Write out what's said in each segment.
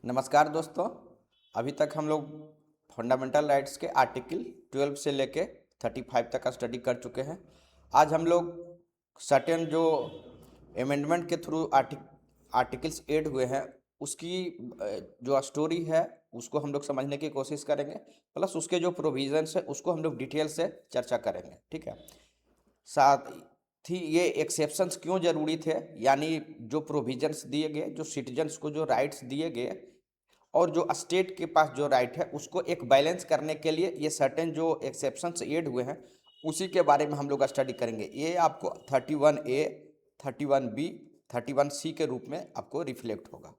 नमस्कार दोस्तों। अभी तक हम लोग फंडामेंटल राइट्स के आर्टिकल 12 से लेके 35 तक का स्टडी कर चुके हैं। आज हम लोग सर्टेन जो अमेंडमेंट के थ्रू आर्टिकल्स ऐड हुए हैं उसकी जो स्टोरी है उसको हम लोग समझने की कोशिश करेंगे, प्लस उसके जो प्रोविजंस है उसको हम लोग डिटेल से चर्चा करेंगे। ठीक है। साथ ही ये एक्सेप्शंस क्यों जरूरी थे, यानी जो प्रोविजंस दिए गए, जो सिटीजन्स को जो राइट्स दिए गए और जो स्टेट के पास जो राइट है उसको एक बैलेंस करने के लिए ये सर्टेन जो एक्सेप्शंस ऐड हुए हैं उसी के बारे में हम लोग स्टडी करेंगे। ये आपको 31A, 31B, 31C के रूप में आपको रिफ्लेक्ट होगा।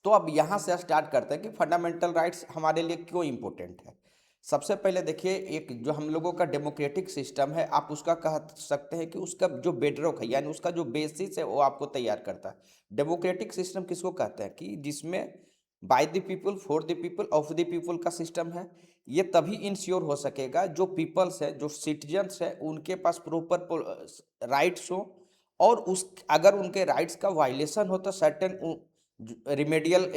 तो अब यहाँ से स्टार्ट करते हैं कि फंडामेंटल राइट्स हमारे लिए क्यों इम्पोर्टेंट है। सबसे पहले देखिए, एक जो हम लोगों का डेमोक्रेटिक सिस्टम है, आप उसका कह सकते हैं कि उसका जो बेडरॉक है यानी उसका जो बेसिस है वो आपको तैयार करता है। डेमोक्रेटिक सिस्टम किसको कहते हैं कि जिसमें by the people, for the people, of the people का सिस्टम है। ये तभी इंश्योर हो सकेगा जो पीपल्स है, जो सिटीजन्स है, उनके पास प्रॉपर राइट्स हो और उस अगर उनके राइट्स का वायलेशन हो तो सर्टेन रिमेडियल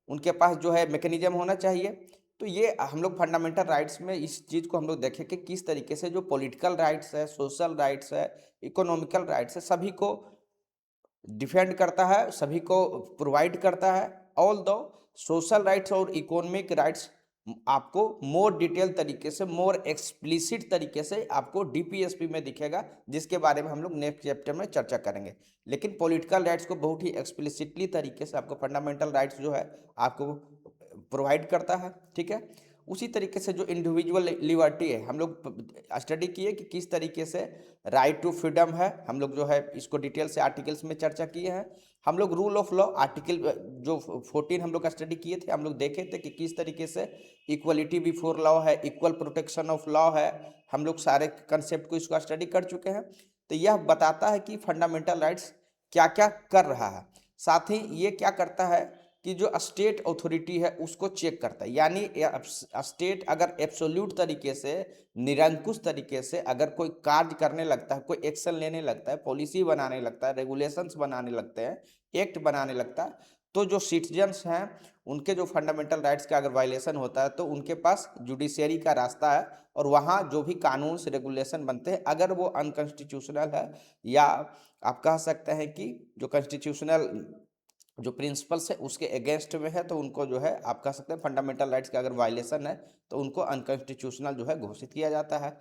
उनके पास जो है मैकेनिज्म होना चाहिए। तो ये हम लोग फंडामेंटल राइट्स में इस चीज़ को हम लोग देखें कि किस तरीके से जो पॉलिटिकल राइट्स है, सोशल राइट्स है, इकोनॉमिकल राइट्स है, सभी को डिफेंड करता है, सभी को प्रोवाइड करता है। ऑल दो सोशल राइट्स और इकोनॉमिक राइट्स आपको मोर डिटेल तरीके से, मोर एक्सप्लिसिट तरीके से आपको डीपीएसपी में दिखेगा, जिसके बारे में हम लोग नेक्स्ट चैप्टर में चर्चा करेंगे। लेकिन पॉलिटिकल राइट्स को बहुत ही एक्सप्लिसिटली तरीके से आपको फंडामेंटल राइट्स जो है आपको प्रोवाइड करता है। ठीक है। उसी तरीके से जो इंडिविजुअल लिबर्टी है, हम लोग स्टडी किए कि किस तरीके से राइट टू फ्रीडम है, हम लोग जो है इसको डिटेल से आर्टिकल्स में चर्चा किए हैं। हम लोग रूल ऑफ लॉ आर्टिकल जो 14 हम लोग स्टडी किए थे, हम लोग देखे थे कि किस तरीके से इक्वलिटी बिफोर लॉ है, इक्वल प्रोटेक्शन ऑफ लॉ है। हम लोग सारे कंसेप्ट को इसको स्टडी कर चुके हैं। तो यह बताता है कि फंडामेंटल राइट्स क्या क्या कर रहा है। साथ ही ये क्या करता है कि जो स्टेट अथॉरिटी है उसको चेक करता है, यानी स्टेट अगर एब्सोल्यूट तरीके से, निरंकुश तरीके से अगर कोई कार्य करने लगता है, कोई एक्शन लेने लगता है, पॉलिसी बनाने लगता है, रेगुलेशंस बनाने लगते हैं, एक्ट बनाने लगता है, तो जो सिटीजन्स हैं उनके जो फंडामेंटल राइट्स का अगर वायलेशन होता है तो उनके पास जुडिशियरी का रास्ता है और वहाँ जो भी कानून से रेगुलेशन बनते हैं अगर वो अनकॉन्स्टिट्यूशनल है या आप कह सकते हैं कि जो कॉन्स्टिट्यूशनल जो प्रिंसिपल्स है उसके अगेंस्ट में है, तो उनको जो है आप कह सकते हैं फंडामेंटल राइट्स का अगर वायलेशन है तो उनको अनकॉन्स्टिट्यूशनल जो है घोषित किया जाता है।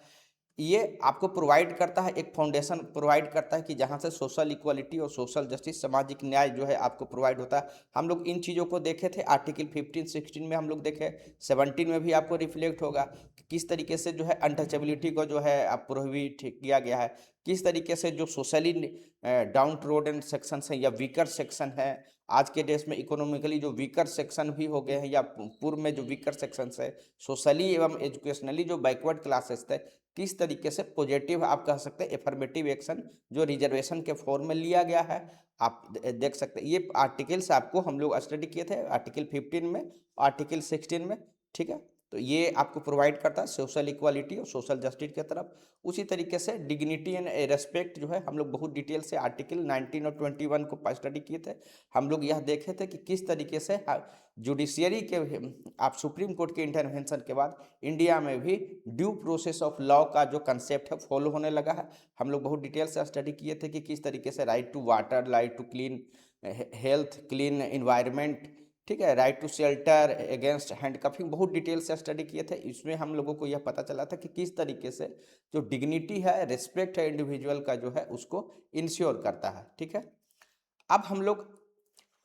ये आपको प्रोवाइड करता है, एक फाउंडेशन प्रोवाइड करता है कि जहाँ से सोशल इक्वालिटी और सोशल जस्टिस, सामाजिक न्याय जो है आपको प्रोवाइड होता है। हम लोग इन चीज़ों को देखे थे आर्टिकल 15, 16 में हम लोग देखे, 17 में भी आपको रिफ्लेक्ट होगा कि किस तरीके से जो है अनटचेबिलिटी को जो है आप प्रोहिबिट किया गया है, किस तरीके से जो सोशली डाउन ट्रोडन सेक्शन है या वीकर सेक्शन है, आज के देश में इकोनॉमिकली जो वीकर सेक्शन भी हो गए हैं या पूर्व में जो वीकर सेक्शन है, सोशली एवं एजुकेशनली जो बैकवर्ड क्लासेस थे, किस तरीके से पॉजिटिव आप कह सकते हैं एफर्मेटिव एक्शन जो रिजर्वेशन के फॉर्म में लिया गया है, आप देख सकते हैं। ये आर्टिकल्स आपको हम लोग स्टडी किए थे आर्टिकल 15 में, आर्टिकल 16 में। ठीक है। तो ये आपको प्रोवाइड करता है सोशल इक्वालिटी और सोशल जस्टिस की तरफ। उसी तरीके से डिग्निटी एंड रेस्पेक्ट जो है हम लोग बहुत डिटेल से आर्टिकल 19 और 21 को स्टडी किए थे। हम लोग यह देखे थे कि किस तरीके से जुडिशियरी के आप सुप्रीम कोर्ट के इंटरवेंशन के बाद इंडिया में भी ड्यू प्रोसेस ऑफ लॉ का जो कंसेप्ट है फॉलो होने लगा है। हम लोग बहुत डिटेल से स्टडी किए थे कि किस तरीके से right to water, right to clean health, clean environment, ठीक है, right to shelter, against handcuffing, बहुत डिटेल से स्टडी किए थे। इसमें हम लोगों को यह पता चला था कि किस तरीके से जो डिग्निटी है, रिस्पेक्ट है इंडिविजुअल का जो है उसको इंश्योर करता है। ठीक है। अब हम लोग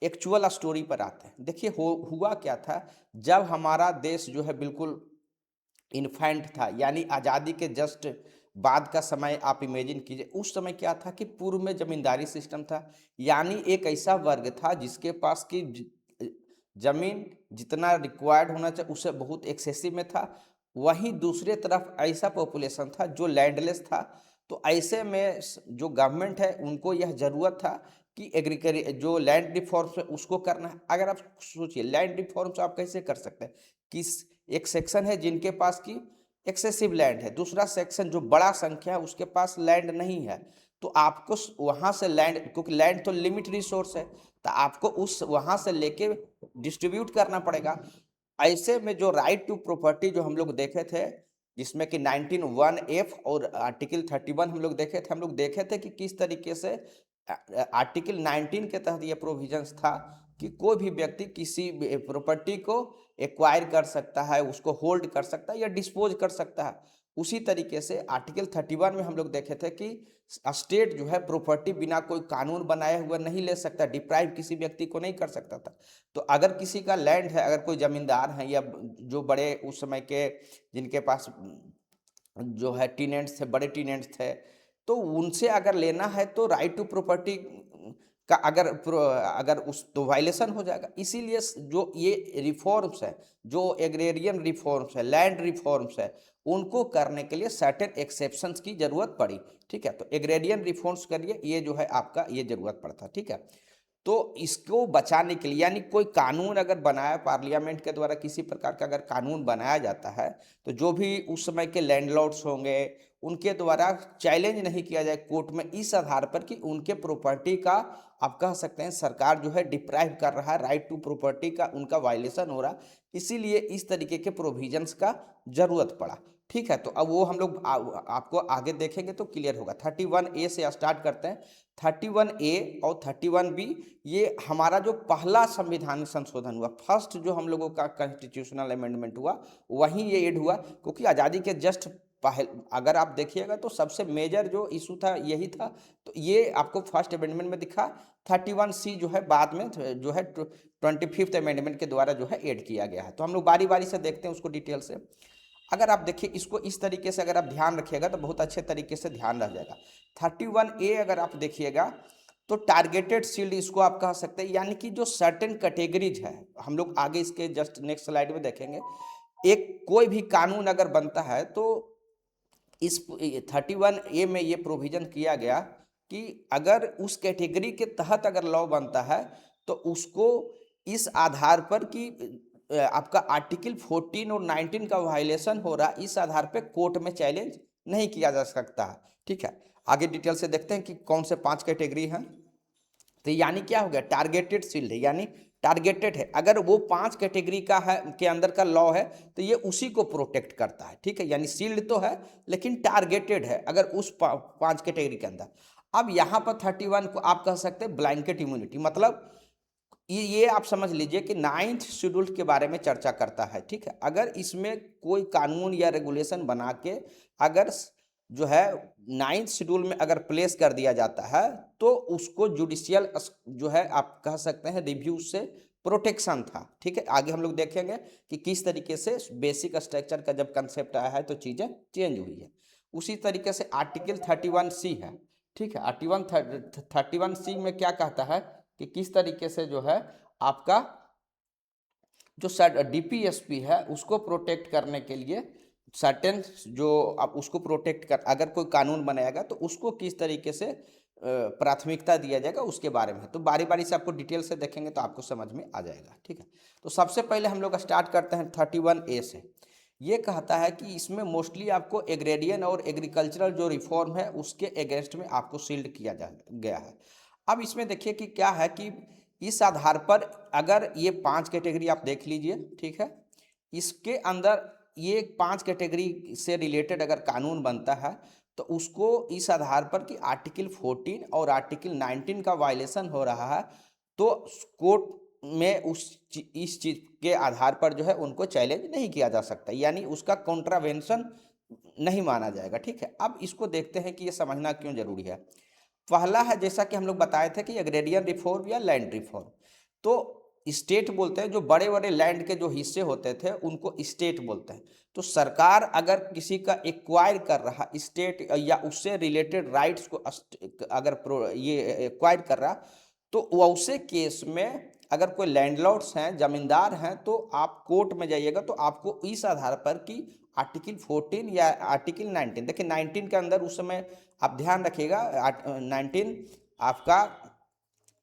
एक्चुअल स्टोरी पर आते हैं। देखिए हुआ क्या था, जब हमारा देश जो है बिल्कुल इन्फेंट था, यानी आज़ादी के जस्ट बाद का समय आप इमेजिन कीजिए। उस समय क्या था कि पूर्व में जमींदारी सिस्टम था, यानी एक ऐसा वर्ग था जिसके पास की जमीन जितना रिक्वायर्ड होना चाहिए उससे बहुत एक्सेसिव में था। वहीं दूसरे तरफ ऐसा पॉपुलेशन था जो लैंडलेस था। तो ऐसे में जो गवर्नमेंट है उनको यह ज़रूरत था कि एग्रीकल्चर जो लैंड रिफॉर्म्स है उसको करना है। अगर आप सोचिए लैंड रिफॉर्म्स आप कैसे कर सकते हैं, किस एक सेक्शन है जिनके पास की एक्सेसिव लैंड है, दूसरा सेक्शन जो बड़ा संख्या है उसके पास लैंड नहीं है, तो आपको वहां से लैंड, क्योंकि लैंड तो लिमिट रिसोर्स है, तो आपको उस वहां से लेके डिस्ट्रीब्यूट करना पड़ेगा। ऐसे में जो राइट टू प्रॉपर्टी जो हम लोग देखे थे, जिसमें कि 19(1)(f) और आर्टिकल 31 हम लोग देखे थे कि किस तरीके से आर्टिकल 19 के तहत ये प्रोविजंस था कि कोई भी व्यक्ति किसी प्रॉपर्टी को एक्वायर कर सकता है, उसको होल्ड कर सकता है या डिस्पोज कर सकता है। उसी तरीके से आर्टिकल 31 में हम लोग देखे थे कि स्टेट जो है प्रॉपर्टी बिना कोई कानून बनाए हुए नहीं ले सकता, डिप्राइव किसी व्यक्ति को नहीं कर सकता था। तो अगर किसी का लैंड है, अगर कोई जमींदार है या जो बड़े उस समय के जिनके पास जो है टीनेंट्स थे, बड़े टीनेंट्स थे, तो उनसे अगर लेना है तो राइट टू प्रॉपर्टी का अगर उस तो वायलेशन हो जाएगा। इसीलिए जो ये रिफॉर्म्स है, जो एग्रेरियन रिफॉर्म्स है, लैंड रिफॉर्म्स है, उनको करने के लिए सर्टेन एक्सेप्शंस की जरूरत पड़ी। ठीक है, तो एग्रेरियन रिफॉर्म्स करिए, ये जो है आपका ये जरूरत पड़ता। ठीक है, तो इसको बचाने के लिए, यानी कोई कानून अगर बनाया पार्लियामेंट के द्वारा, किसी प्रकार का अगर कानून बनाया जाता है, तो जो भी उस समय के लैंडलॉर्ड्स होंगे उनके द्वारा चैलेंज नहीं किया जाए कोर्ट में, इस आधार पर कि उनके प्रॉपर्टी का आप कह सकते हैं सरकार जो है डिप्राइव कर रहा है, राइट टू प्रॉपर्टी का उनका वायलेशन हो रहा, इसीलिए इस तरीके के प्रोविजंस का जरूरत पड़ा। ठीक है, तो अब वो हम लोग आपको आगे देखेंगे तो क्लियर होगा। 31A से स्टार्ट करते हैं। 31A और 31B ये हमारा जो पहला संविधानिक संशोधन हुआ, फर्स्ट जो हम लोगों का कॉन्स्टिट्यूशनल अमेंडमेंट हुआ, वहीं ये ऐड हुआ, क्योंकि आज़ादी के जस्ट पहले अगर आप देखिएगा तो सबसे मेजर जो इशू था यही था। तो ये आपको फर्स्ट अमेंडमेंट में दिखा। 31C जो है बाद में जो है 25th अमेंडमेंट के द्वारा जो है ऐड किया गया है। तो हम लोग बारी बारी से देखते हैं उसको डिटेल से। अगर आप देखिए इसको इस तरीके से अगर आप ध्यान रखिएगा तो बहुत अच्छे तरीके से ध्यान रह जाएगा। 31A अगर आप देखिएगा तो टारगेटेड सील्ड इसको आप कह सकते हैं, यानी कि जो सर्टेन कैटेगरीज है, हम लोग आगे इसके जस्ट नेक्स्ट स्लाइड में देखेंगे। एक कोई भी कानून अगर बनता है तो इस 31A में ये प्रोविजन किया गया कि अगर उस कैटेगरी के तहत अगर लॉ बनता है तो उसको इस आधार पर कि आपका आर्टिकल 14 और 19 का वायलेशन हो रहा, इस आधार पर कोर्ट में चैलेंज नहीं किया जा सकता। ठीक है, आगे डिटेल से देखते हैं कि कौन से 5 कैटेगरी हैं। तो यानी क्या हो गया, टारगेटेड सील्ड है, यानी टारगेटेड है। अगर वो 5 कैटेगरी का है के अंदर का लॉ है तो ये उसी को प्रोटेक्ट करता है। ठीक है, यानी सील्ड तो है लेकिन टारगेटेड है अगर उस 5 कैटेगरी के अंदर। अब यहाँ पर 31 को आप कह सकते हैं ब्लैंकेट इम्यूनिटी, मतलब ये आप समझ लीजिए कि 9th शेड्यूल के बारे में चर्चा करता है। ठीक है, अगर इसमें कोई कानून या रेगुलेशन बना के अगर जो है 9th शेड्यूल में अगर प्लेस कर दिया जाता है तो उसको जुडिशियल जो है आप कह सकते हैं रिव्यू से प्रोटेक्शन था। ठीक है, आगे हम लोग देखेंगे कि किस तरीके से बेसिक स्ट्रक्चर का जब कंसेप्ट आया है तो चीज़ें चेंज हुई है। उसी तरीके से आर्टिकल 31C है। ठीक है, आर्टिकल 31C में क्या कहता है कि किस तरीके से जो है आपका जो DPSP है उसको प्रोटेक्ट करने के लिए सर्टेन जो आप उसको प्रोटेक्ट कर, अगर कोई कानून बनाएगा तो उसको किस तरीके से प्राथमिकता दिया जाएगा उसके बारे में। तो बारी बारी से आपको डिटेल से देखेंगे तो आपको समझ में आ जाएगा। ठीक है, तो सबसे पहले हम लोग स्टार्ट करते हैं 31A से। ये कहता है कि इसमें मोस्टली आपको एग्रेरियन और एग्रीकल्चरल जो रिफॉर्म है उसके अगेंस्ट में आपको शील्ड किया गया है। अब इसमें देखिए कि क्या है कि इस आधार पर अगर ये 5 कैटेगरी आप देख लीजिए। ठीक है, इसके अंदर ये 5 कैटेगरी से रिलेटेड अगर कानून बनता है तो उसको इस आधार पर कि आर्टिकल 14 और आर्टिकल 19 का वायलेशन हो रहा है तो कोर्ट में इस चीज के आधार पर जो है उनको चैलेंज नहीं किया जा सकता, यानी उसका कॉन्ट्रावेंशन नहीं माना जाएगा। ठीक है, अब इसको देखते हैं कि ये समझना क्यों जरूरी है। पहला है जैसा कि हम लोग बताए थे कि एग्रेरियन रिफॉर्म या लैंड रिफॉर्म। तो स्टेट बोलते हैं, जो बड़े बड़े लैंड के जो हिस्से होते थे उनको स्टेट बोलते हैं। तो सरकार अगर किसी का एक्वायर कर रहा स्टेट या उससे रिलेटेड राइट्स को अगर ये एक्वायर कर रहा तो वैसे केस में अगर कोई लैंडलॉर्ड्स हैं, जमींदार हैं, तो आप कोर्ट में जाइएगा तो आपको इस आधार पर कि आर्टिकल 14 या आर्टिकल 19, देखिए 19 के अंदर उस समय आप ध्यान रखिएगा 19 आपका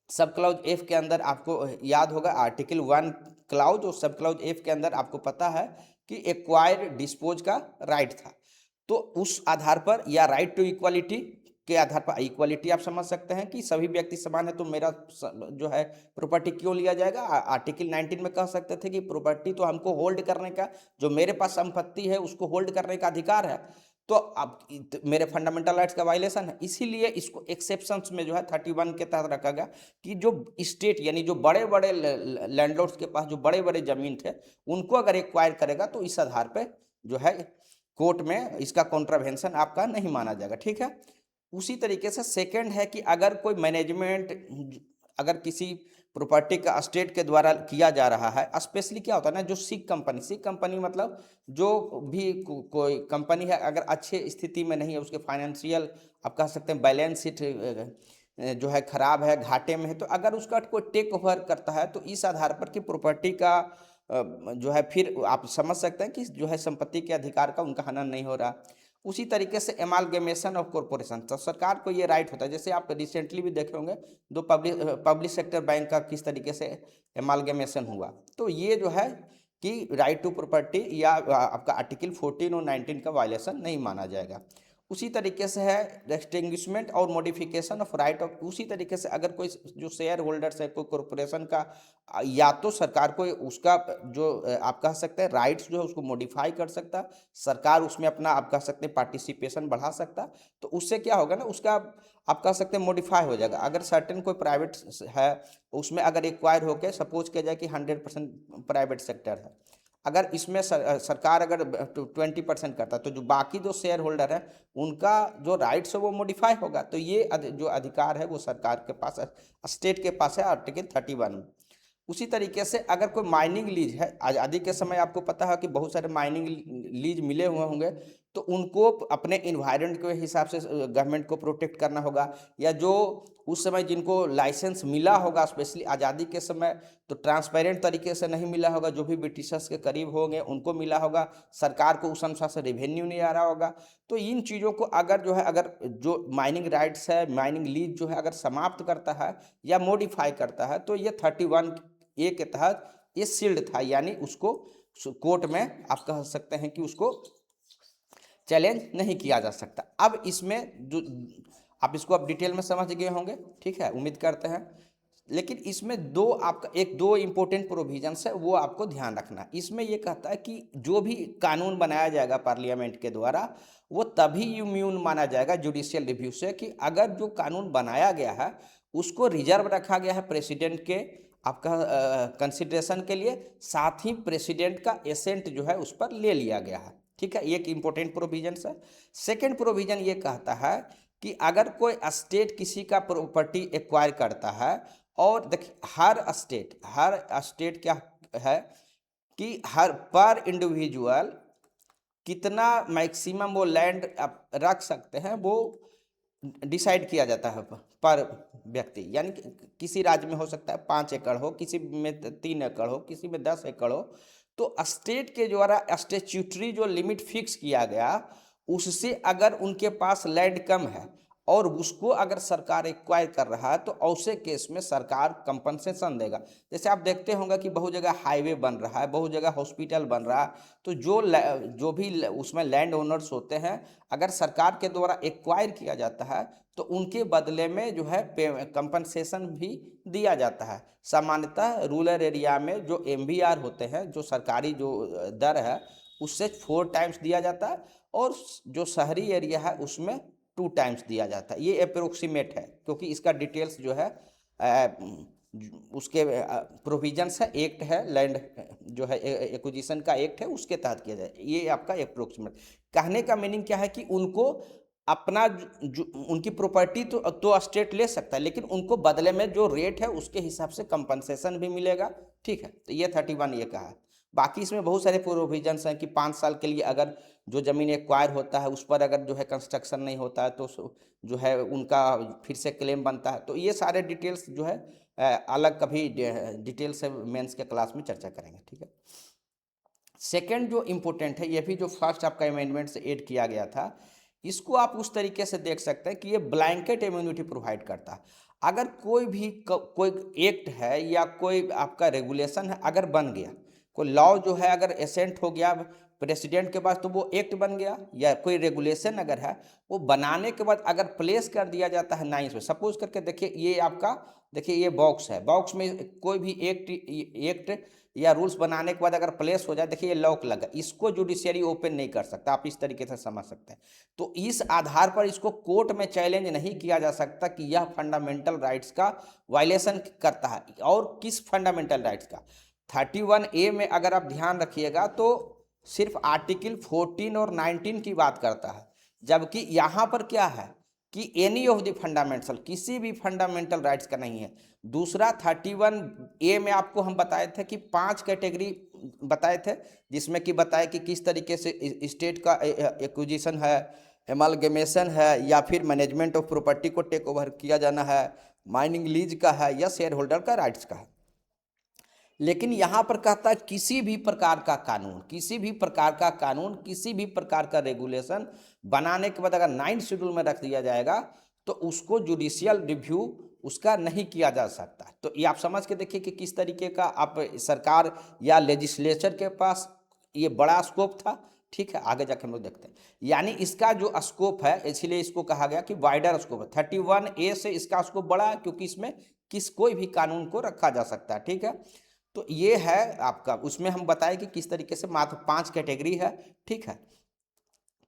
सब क्लाउज F के अंदर आपको याद होगा आर्टिकल 1 क्लाउज और सब क्लाउज F के अंदर आपको पता है कि एक्वायर डिस्पोज का राइट था। तो उस आधार पर या राइट टू इक्वालिटी के आधार पर इक्वालिटी आप समझ सकते हैं कि सभी व्यक्ति समान है तो मेरा जो है प्रॉपर्टी क्यों लिया जाएगा। आर्टिकल 19 में कह सकते थे कि प्रॉपर्टी तो हमको होल्ड करने का, जो मेरे पास संपत्ति है उसको होल्ड करने का अधिकार है, तो अब मेरे फंडामेंटल राइट्स का वायलेशन है। इसीलिए इसको एक्सेप्शंस में जो है 31 के तहत रखा गया कि जो स्टेट यानी जो बड़े बड़े लैंडलॉर्ड्स के पास जो बड़े बड़े जमीन थे उनको अगर एक्वायर करेगा तो इस आधार पे जो है कोर्ट में इसका कॉन्ट्रावेंशन आपका नहीं माना जाएगा, ठीक है। उसी तरीके से सेकंड है कि अगर कोई मैनेजमेंट अगर किसी प्रॉपर्टी का स्टेट के द्वारा किया जा रहा है, स्पेशली क्या होता है ना, जो सिक कंपनी मतलब जो भी कोई कंपनी है अगर अच्छे स्थिति में नहीं है, उसके फाइनेंशियल आप कह सकते हैं बैलेंस शीट जो है खराब है, घाटे में है, तो अगर उसका कोई टेक ओवर करता है तो इस आधार पर कि प्रॉपर्टी का जो है फिर आप समझ सकते हैं कि जो है संपत्ति के अधिकार का उनका हनन नहीं हो रहा। उसी तरीके से एमालगमेशन ऑफ कॉरपोरेशन, तो सरकार को ये राइट होता है, जैसे आप रिसेंटली भी देखे होंगे दो पब्लिक सेक्टर बैंक का किस तरीके से एमालगमेशन हुआ, तो ये जो है कि राइट टू प्रॉपर्टी या आपका आर्टिकल 14 और 19 का वायलेशन नहीं माना जाएगा। उसी तरीके से है एक्सटिंग्विशमेंट और मॉडिफिकेशन ऑफ राइट ऑफ, उसी तरीके से अगर कोई जो शेयर होल्डर्स है कोई कॉरपोरेशन का, या तो सरकार को उसका जो आप कह सकते हैं राइट्स जो है उसको मॉडिफाई कर सकता, सरकार उसमें अपना आप कह सकते हैं पार्टिसिपेशन बढ़ा सकता, तो उससे क्या होगा ना, उसका आप कह सकते हैं मॉडिफाई हो जाएगा। अगर सर्टेन कोई प्राइवेट है उसमें अगर एक्वायर होकर सपोज किया जाए कि 100% प्राइवेट सेक्टर है, अगर इसमें सरकार अगर 20% करता है तो जो बाकी जो शेयर होल्डर है उनका जो राइट्स है वो मॉडिफाई होगा, तो ये जो अधिकार है वो सरकार के पास, स्टेट के पास है आर्टिकल 31 में। उसी तरीके से अगर कोई माइनिंग लीज है, आज़ादी के समय आपको पता है कि बहुत सारे माइनिंग लीज मिले हुए होंगे, तो उनको अपने इन्वायरमेंट के हिसाब से गवर्नमेंट को प्रोटेक्ट करना होगा, या जो उस समय जिनको लाइसेंस मिला होगा स्पेशली आज़ादी के समय तो ट्रांसपेरेंट तरीके से नहीं मिला होगा, जो भी ब्रिटिशर्स के करीब होंगे उनको मिला होगा, सरकार को उस अनुसार से रेवेन्यू नहीं आ रहा होगा, तो इन चीज़ों को अगर जो है अगर जो माइनिंग राइट्स है माइनिंग लीज जो है अगर समाप्त करता है या मॉडिफाई करता है तो ये 31A के तहत ये सील्ड था, यानी उसको कोर्ट में आप कह सकते हैं कि उसको चैलेंज नहीं किया जा सकता। अब इसमें जो आप इसको अब डिटेल में समझ गए होंगे, ठीक है, उम्मीद करते हैं। लेकिन इसमें दो इम्पोर्टेंट प्रोविजंस है वो आपको ध्यान रखना। इसमें ये कहता है कि जो भी कानून बनाया जाएगा पार्लियामेंट के द्वारा वो तभी इम्यून माना जाएगा जुडिशियल रिव्यू से कि अगर जो कानून बनाया गया है उसको रिजर्व रखा गया है प्रेसिडेंट के आपका कंसिडरेशन के लिए, साथ ही प्रेसिडेंट का एसेंट जो है उस पर ले लिया गया है, ठीक है, एक इम्पोर्टेंट प्रोविजन है। सेकेंड प्रोविजन ये कहता है कि अगर कोई स्टेट किसी का प्रॉपर्टी एक्वायर करता है, और देखिए हर स्टेट क्या है कि हर पर इंडिविजुअल कितना मैक्सिमम वो लैंड रख सकते हैं वो डिसाइड किया जाता है पर व्यक्ति, यानी किसी राज्य में हो सकता है 5 एकड़ हो, किसी में 3 एकड़ हो, किसी में 10 एकड़ हो, तो स्टेट के द्वारा स्टेच्यूटरी जो लिमिट फिक्स किया गया उससे अगर उनके पास लैंड कम है और उसको अगर सरकार एक्वायर कर रहा है तो ऐसे केस में सरकार कंपनसेशन देगा। जैसे आप देखते होंगे कि बहुत जगह हाईवे बन रहा है, बहुत जगह हॉस्पिटल बन रहा है, तो जो भी उसमें लैंड ओनर्स होते हैं अगर सरकार के द्वारा एक्वायर किया जाता है तो उनके बदले में जो है कंपनसेशन भी दिया जाता है। सामान्यतः रूरल एरिया में जो MVR होते हैं, जो सरकारी जो दर है उससे 4 टाइम्स दिया जाता है, और जो शहरी एरिया है उसमें 2 टाइम्स दिया जाता है। ये अप्रोक्सीमेट है क्योंकि इसका डिटेल्स जो है उसके प्रोविजंस है, एक्ट है, लैंड जो है एक्विजिशन का एक्ट है उसके तहत किया जाए। ये आपका अप्रोक्सीमेट कहने का मीनिंग क्या है कि उनको अपना उनकी प्रॉपर्टी तो स्टेट ले सकता है, लेकिन उनको बदले में जो रेट है उसके हिसाब से कंपनसेशन भी मिलेगा, ठीक है। तो ये 31 ये कहा है। बाकी इसमें बहुत सारे प्रोविजंस हैं कि 5 साल के लिए अगर जो ज़मीन एक्वायर होता है उस पर अगर जो है कंस्ट्रक्शन नहीं होता है तो जो है उनका फिर से क्लेम बनता है। तो ये सारे डिटेल्स जो है अलग कभी डिटेल से मेंस के क्लास में चर्चा करेंगे, ठीक है। सेकंड जो इम्पोर्टेंट है, ये भी जो फर्स्ट आपका अमेंडमेंट से ऐड किया गया था, इसको आप उस तरीके से देख सकते हैं कि ये ब्लैंकेट इम्यूनिटी प्रोवाइड करता है। अगर कोई भी कोई एक्ट है या कोई आपका रेगुलेशन है अगर बन गया कोई लॉ जो है अगर एसेंट हो गया प्रेसिडेंट के पास तो वो एक्ट बन गया, या कोई रेगुलेशन अगर है वो बनाने के बाद अगर प्लेस कर दिया जाता है 9 में, सपोज करके देखिए ये आपका, देखिए ये बॉक्स है, बॉक्स में कोई भी एक्ट या रूल्स बनाने के बाद अगर प्लेस हो जाए, देखिए ये लॉक लगा, इसको जुडिशियरी ओपन नहीं कर सकता, आप इस तरीके से समझ सकते हैं। तो इस आधार पर इसको कोर्ट में चैलेंज नहीं किया जा सकता कि यह फंडामेंटल राइट्स का वायलेशन करता है। और किस फंडामेंटल राइट्स का? 31A में अगर आप ध्यान रखिएगा तो सिर्फ आर्टिकल 14 और 19 की बात करता है, जबकि यहाँ पर क्या है कि एनी ऑफ द फंडामेंटल, किसी भी फंडामेंटल राइट्स का नहीं है। दूसरा 31A में आपको हम बताए थे कि 5 कैटेगरी बताए थे, जिसमें कि बताए कि किस तरीके से स्टेट का एक्विजिशन है, एमलगेमेशन है, या फिर मैनेजमेंट ऑफ प्रॉपर्टी को टेक ओवर किया जाना है, माइनिंग लीज का है, या शेयर होल्डर का राइट्स का है। लेकिन यहाँ पर कहता है किसी भी प्रकार का कानून, किसी भी प्रकार का कानून, किसी भी प्रकार का रेगुलेशन बनाने के बाद अगर 9 शेड्यूल में रख दिया जाएगा तो उसको जुडिशियल रिव्यू उसका नहीं किया जा सकता। तो ये आप समझ के देखिए कि किस तरीके का आप सरकार या लेजिस्लेचर के पास ये बड़ा स्कोप था। ठीक है, आगे जाकर हम लोग देखते हैं। यानी इसका जो स्कोप है, इसलिए इसको कहा गया कि वाइडर स्कोप है। 31A से इसका स्कोप बड़ा है क्योंकि इसमें कोई भी कानून को रखा जा सकता है। ठीक है, तो ये है आपका, उसमें हम बताएं कि किस तरीके से मात्र 5 कैटेगरी है। ठीक है,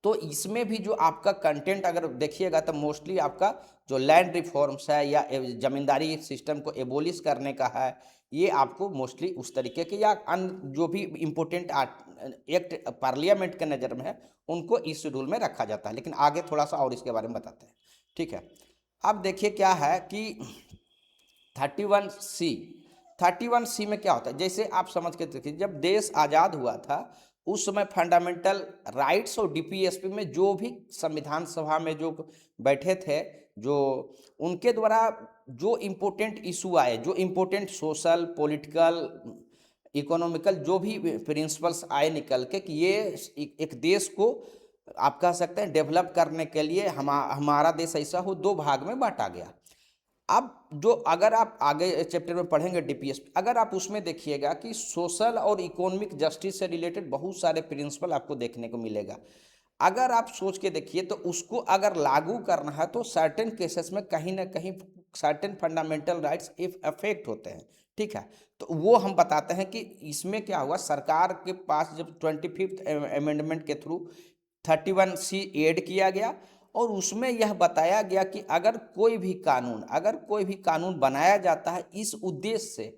तो इसमें भी जो आपका कंटेंट अगर देखिएगा तो मोस्टली आपका जो लैंड रिफॉर्म्स है या जमींदारी सिस्टम को एबोलिश करने का है, ये आपको मोस्टली उस तरीके के या अन्य जो भी इम्पोर्टेंट एक्ट पार्लियामेंट के नज़र में है उनको इस शेड्यूल में रखा जाता है। लेकिन आगे थोड़ा सा और इसके बारे में बताते हैं। ठीक है, अब देखिए क्या है कि 31C में क्या होता है, जैसे आप समझ के देखिए जब देश आज़ाद हुआ था उस समय फंडामेंटल राइट्स और डीपीएसपी में जो भी संविधान सभा में जो बैठे थे, जो उनके द्वारा जो इम्पोर्टेंट इशू आए, जो इम्पोर्टेंट सोशल पॉलिटिकल इकोनॉमिकल जो भी प्रिंसिपल्स आए निकल के कि ये एक देश को आप कह सकते हैं डेवलप करने के लिए हमारा देश ऐसा हो, 2 भाग में बांटा गया। अब जो अगर आप आगे चैप्टर में पढ़ेंगे डीपीएसपी, अगर आप उसमें देखिएगा कि सोशल और इकोनॉमिक जस्टिस से रिलेटेड बहुत सारे प्रिंसिपल आपको देखने को मिलेगा। अगर आप सोच के देखिए तो उसको अगर लागू करना है तो सर्टेन केसेस में कहीं ना कहीं सर्टेन फंडामेंटल राइट्स अफेक्ट होते हैं। ठीक है, तो वो हम बताते हैं कि इसमें क्या हुआ, सरकार के पास जब 25th अमेंडमेंट के थ्रू 31C ऐड किया गया और उसमें यह बताया गया कि अगर कोई भी कानून बनाया जाता है इस उद्देश्य से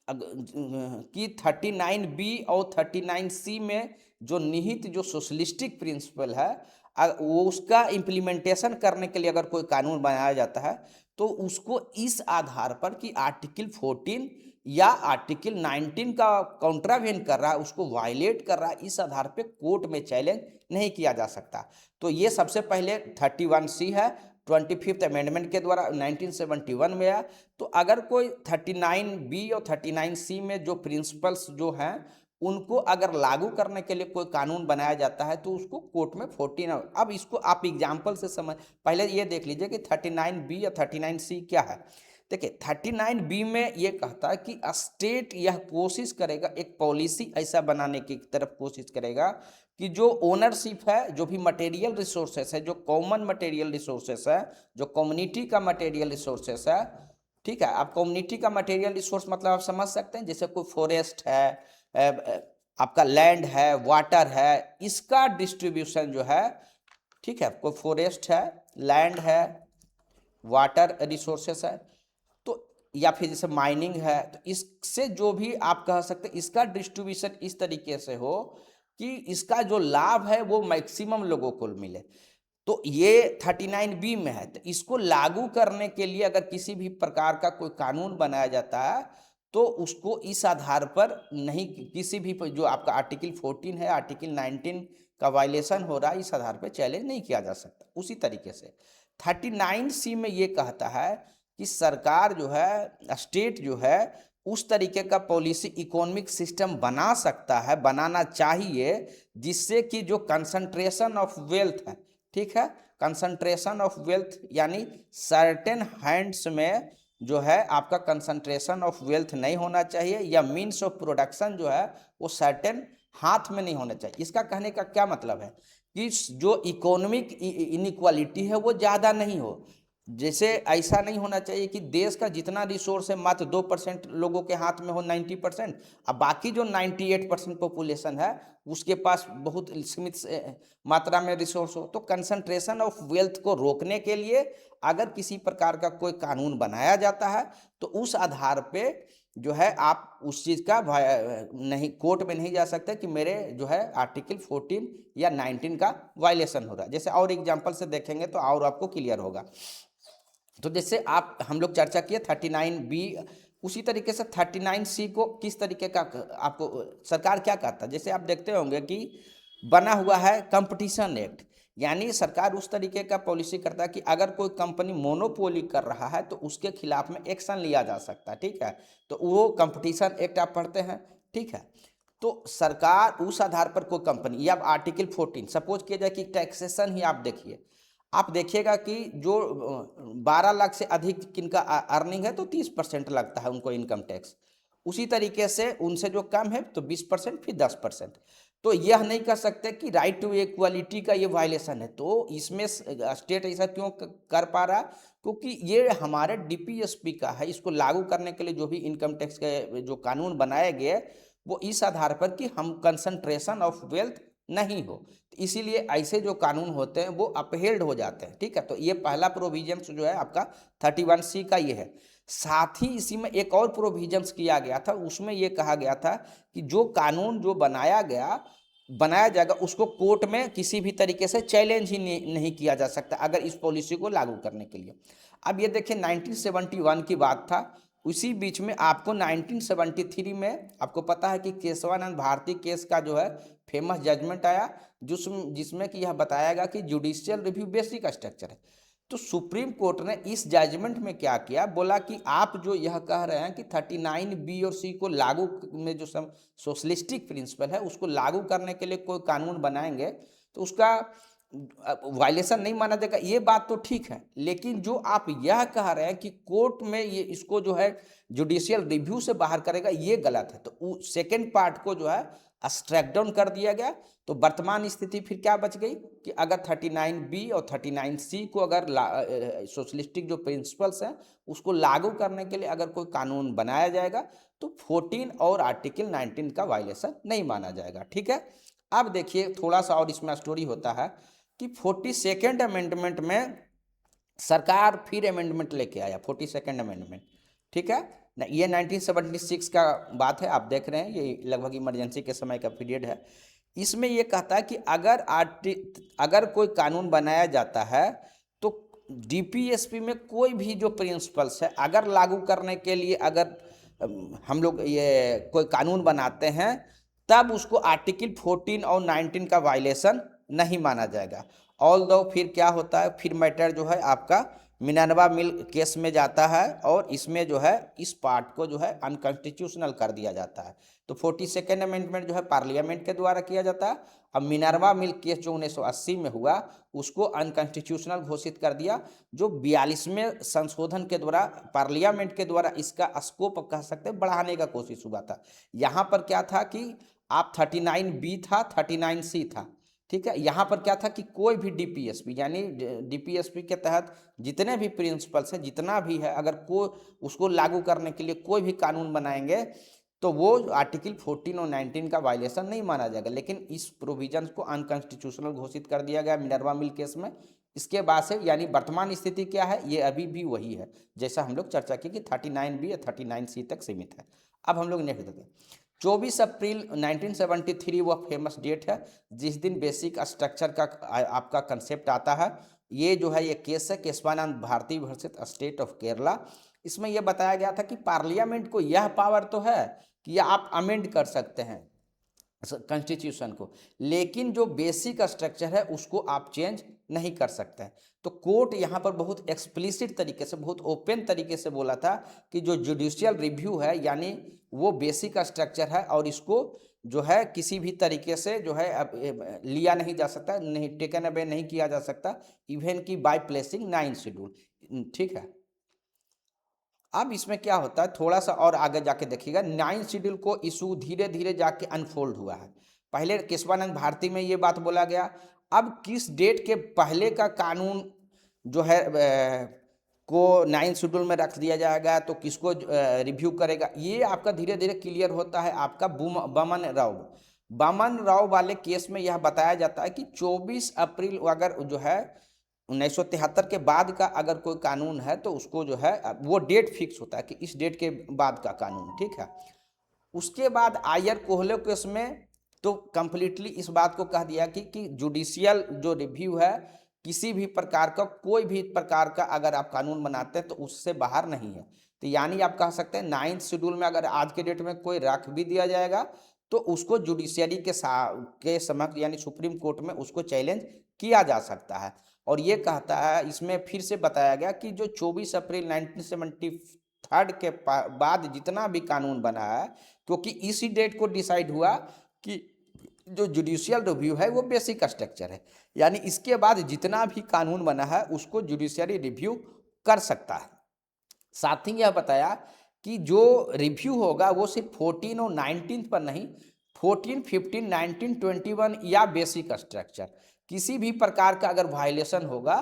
कि 39B और 39C में जो निहित जो सोशलिस्टिक प्रिंसिपल है वो उसका इम्प्लीमेंटेशन करने के लिए अगर कोई कानून बनाया जाता है तो उसको इस आधार पर कि आर्टिकल 14 या आर्टिकल 19 का कॉन्ट्रावेन कर रहा है, उसको वायलेट कर रहा है, इस आधार पे कोर्ट में चैलेंज नहीं किया जा सकता। तो ये सबसे पहले 31C है, 25th अमेंडमेंट के द्वारा 1971 में आया। तो अगर कोई 39B और 39C में जो प्रिंसिपल्स जो हैं उनको अगर लागू करने के लिए कोई कानून बनाया जाता है तो उसको कोर्ट में 14। अब इसको आप एग्जाम्पल से समझ, पहले ये देख लीजिए कि 39B या 39C क्या है। देखिए 39B में ये कहता है कि स्टेट यह कोशिश करेगा, एक पॉलिसी ऐसा बनाने की तरफ कोशिश करेगा कि जो ओनरशिप है, जो भी मटेरियल रिसोर्सेस है, जो कॉमन मटेरियल रिसोर्सेस है, जो कम्युनिटी का मटेरियल रिसोर्सेस है। ठीक है, आप कम्युनिटी का मटेरियल रिसोर्स मतलब आप समझ सकते हैं, जैसे कोई फॉरेस्ट है, आपका लैंड है, वाटर है, इसका डिस्ट्रीब्यूशन जो है, ठीक है, कोई फॉरेस्ट है, लैंड है, वाटर रिसोर्सेस है, तो या फिर जैसे माइनिंग है, तो इससे जो भी आप कह सकते हैं इसका डिस्ट्रीब्यूशन इस तरीके से हो कि इसका जो लाभ है वो मैक्सिमम लोगों को मिले। तो ये 39B में है। तो इसको लागू करने के लिए अगर किसी भी प्रकार का कोई कानून बनाया जाता है तो उसको इस आधार पर नहीं, किसी भी जो आपका आर्टिकल 14 है, आर्टिकल 19 का वायलेशन हो रहा है, इस आधार पर चैलेंज नहीं किया जा सकता। उसी तरीके से 39C में ये कहता है कि सरकार जो है, स्टेट जो है, उस तरीके का पॉलिसी इकोनॉमिक सिस्टम बना सकता है, बनाना चाहिए, जिससे कि जो कंसंट्रेशन ऑफ वेल्थ है, ठीक है, कंसंट्रेशन ऑफ वेल्थ यानी सर्टेन हैंड्स में जो है आपका कंसंट्रेशन ऑफ वेल्थ नहीं होना चाहिए, या मीन्स ऑफ प्रोडक्शन जो है वो सर्टेन हाथ में नहीं होना चाहिए। इसका कहने का क्या मतलब है कि जो इकोनॉमिक इनइक्वालिटी है वो ज़्यादा नहीं हो। जैसे ऐसा नहीं होना चाहिए कि देश का जितना रिसोर्स है मात्र 2% लोगों के हाथ में हो 90%, अब बाकी जो 98% पॉपुलेशन है उसके पास बहुत सीमित मात्रा में रिसोर्स हो। तो कंसंट्रेशन ऑफ वेल्थ को रोकने के लिए अगर किसी प्रकार का कोई कानून बनाया जाता है तो उस आधार पे जो है आप उस चीज़ का नहीं, कोर्ट में नहीं जा सकते कि मेरे जो है आर्टिकल 14 या 19 का वायलेशन हो रहा है। जैसे और एग्जांपल से देखेंगे तो और आपको क्लियर होगा। तो जैसे आप हम लोग चर्चा किए 39B, उसी तरीके से 39C को किस तरीके का आपको सरकार क्या कहता है। जैसे आप देखते होंगे कि बना हुआ है कंपटीशन एक्ट, यानी सरकार उस तरीके का पॉलिसी करता है कि अगर कोई कंपनी मोनोपोली कर रहा है तो उसके खिलाफ में एक्शन लिया जा सकता है, ठीक है। तो वो कंपटीशन एक्ट आप पढ़ते हैं, ठीक है। तो सरकार उस आधार पर कोई कंपनी, या आर्टिकल 14 सपोज किया जाए कि टैक्सेशन ही आप देखिए, आप देखिएगा कि जो 12 लाख से अधिक किनका अर्निंग है तो 30% लगता है उनको इनकम टैक्स। उसी तरीके से उनसे जो कम है तो 20%, फिर 10%। तो यह नहीं कर सकते कि राइट टू इक्वालिटी का ये वायलेशन है। तो इसमें स्टेट ऐसा क्यों कर पा रहा, क्योंकि ये हमारे डीपीएसपी का है। इसको लागू करने के लिए जो भी इनकम टैक्स के जो कानून बनाए गए वो इस आधार पर कि हम कंसंट्रेशन ऑफ वेल्थ नहीं हो, तो इसीलिए ऐसे जो कानून होते हैं वो अपहेल्ड हो जाते हैं, ठीक है। तो ये पहला प्रोविजंस जो है आपका 31C का ये है। साथ ही इसी में एक और प्रोविजंस किया गया था, उसमें ये कहा गया था कि जो कानून जो बनाया जाएगा उसको कोर्ट में किसी भी तरीके से चैलेंज ही नहीं किया जा सकता अगर इस पॉलिसी को लागू करने के लिए। अब ये देखिए 1971 की बात था, उसी बीच में आपको 1973 में आपको पता है कि केशवानंद भारती केस का जो है फेमस जजमेंट आया, जिसमें कि यह बताया गया कि जुडिशियल रिव्यू बेसिक स्ट्रक्चर है। तो सुप्रीम कोर्ट ने इस जजमेंट में क्या किया, बोला कि आप जो यह कह रहे हैं कि 39B और C को लागू में जो सोशलिस्टिक प्रिंसिपल है उसको लागू करने के लिए कोई कानून बनाएंगे तो उसका वायलेशन नहीं माना जाएगा, ये बात तो ठीक है। लेकिन जो आप यह कह रहे हैं कि कोर्ट में ये इसको जो है जुडिशियल रिव्यू से बाहर करेगा, ये गलत है। तो सेकेंड पार्ट को जो है स्ट्राइक डाउन कर दिया गया। तो वर्तमान स्थिति फिर क्या बच गई कि अगर 39B और 39C को अगर सोशलिस्टिक जो प्रिंसिपल्स हैं उसको लागू करने के लिए अगर कोई कानून बनाया जाएगा तो 14 और आर्टिकल 19 का वायलेशन नहीं माना जाएगा, ठीक है। अब देखिए थोड़ा सा और इसमें स्टोरी होता है कि 42nd अमेंडमेंट में सरकार फिर अमेंडमेंट लेके आया, 42nd अमेंडमेंट, ठीक है ना। ये 1976 का बात है, आप देख रहे हैं ये लगभग इमरजेंसी के समय का पीरियड है। इसमें ये कहता है कि अगर कोई कानून बनाया जाता है तो डीपीएसपी में कोई भी जो प्रिंसिपल्स है अगर लागू करने के लिए अगर हम लोग ये कोई कानून बनाते हैं तब उसको आर्टिकल 14 और 19 का वायलेशन नहीं माना जाएगा। ऑल दो फिर क्या होता है, फिर मैटर जो है आपका मिनर्वा मिल केस में जाता है और इसमें जो है इस पार्ट को जो है अनकॉन्स्टिट्यूशनल कर दिया जाता है। तो 42nd अमेंडमेंट जो है पार्लियामेंट के द्वारा किया जाता है। अब मिनर्वा मिल केस जो 1980 में हुआ उसको अनकॉन्स्टिट्यूशनल घोषित कर दिया, जो 42वें संशोधन के द्वारा पार्लियामेंट के द्वारा इसका स्कोप कह सकते हैं बढ़ाने का कोशिश हुआ था। यहाँ पर क्या था कि आप 39B था, 39C था, ठीक है। यहाँ पर क्या था कि कोई भी डीपीएसपी यानी डीपीएसपी के तहत जितने भी प्रिंसिपल्स हैं जितना भी है अगर उसको लागू करने के लिए कोई भी कानून बनाएंगे तो वो आर्टिकल 14 और 19 का वायलेशन नहीं माना जाएगा। लेकिन इस प्रोविजन को अनकॉन्स्टिट्यूशनल घोषित कर दिया गया मिनर्वा मिल केस में। इसके बाद से यानी वर्तमान स्थिति क्या है, ये अभी भी वही है जैसा हम लोग चर्चा की कि 39B या 39C तक सीमित है। अब हम लोग नेक्स्ट देखते हैं 24 अप्रैल 1973 वह फेमस डेट है जिस दिन बेसिक स्ट्रक्चर का आपका कंसेप्ट आता है। ये जो है ये केस है Keshavananda Bharati versus state of Kerala. इसमें यह बताया गया था कि पार्लियामेंट को यह पावर तो है कि आप अमेंड कर सकते हैं कॉन्स्टिट्यूशन को, लेकिन जो बेसिक स्ट्रक्चर है उसको आप चेंज नहीं कर सकते हैं। तो कोर्ट यहाँ पर बहुत एक्सप्लिसिट तरीके से बहुत ओपन तरीके से बोला था कि जो जुडिशियल रिव्यू है यानी वो बेसिक स्ट्रक्चर है और इसको जो है किसी भी तरीके से जो है अब लिया नहीं जा सकता, नहीं टेकन अवे नहीं किया जा सकता, इवन की बाय प्लेसिंग 9 शेड्यूल, ठीक है। अब इसमें क्या होता है, थोड़ा सा और आगे जाके देखिएगा, 9 शेड्यूल को इशू धीरे धीरे जाके अनफोल्ड हुआ है। पहले केशवानंद भारती में ये बात बोला गया, अब किस डेट के पहले का कानून जो है को 9 शेड्यूल में रख दिया जाएगा, तो किसको रिव्यू करेगा, ये आपका धीरे धीरे क्लियर होता है। आपका बमन राव वाले केस में यह बताया जाता है कि 24 अप्रैल अगर जो है 1973 के बाद का अगर कोई कानून है तो उसको जो है वो डेट फिक्स होता है कि इस डेट के बाद का कानून, ठीक है। उसके बाद आयर कोहले केस में तो कंप्लीटली इस बात को कह दिया कि जुडिशियल जो रिव्यू है, किसी भी प्रकार का कोई भी प्रकार का अगर आप कानून बनाते हैं तो उससे बाहर नहीं है। तो यानी आप कह सकते हैं 9th शेड्यूल में अगर आज के डेट में कोई रख भी दिया जाएगा तो उसको जुडिशियरी के समक्ष यानी सुप्रीम कोर्ट में उसको चैलेंज किया जा सकता है। और ये कहता है, इसमें फिर से बताया गया कि जो 24 अप्रैल 1973 के बाद जितना भी कानून बना है, क्योंकि इसी डेट को डिसाइड हुआ कि जो जुडिशियल रिव्यू है वो बेसिक स्ट्रक्चर है, यानी इसके बाद जितना भी कानून बना है उसको जुडिशियरी रिव्यू कर सकता है। साथ ही यह बताया कि जो रिव्यू होगा वो सिर्फ 14 और 19 पर नहीं, 14, 15, 19, 21 या बेसिक स्ट्रक्चर किसी भी प्रकार का अगर वायलेशन होगा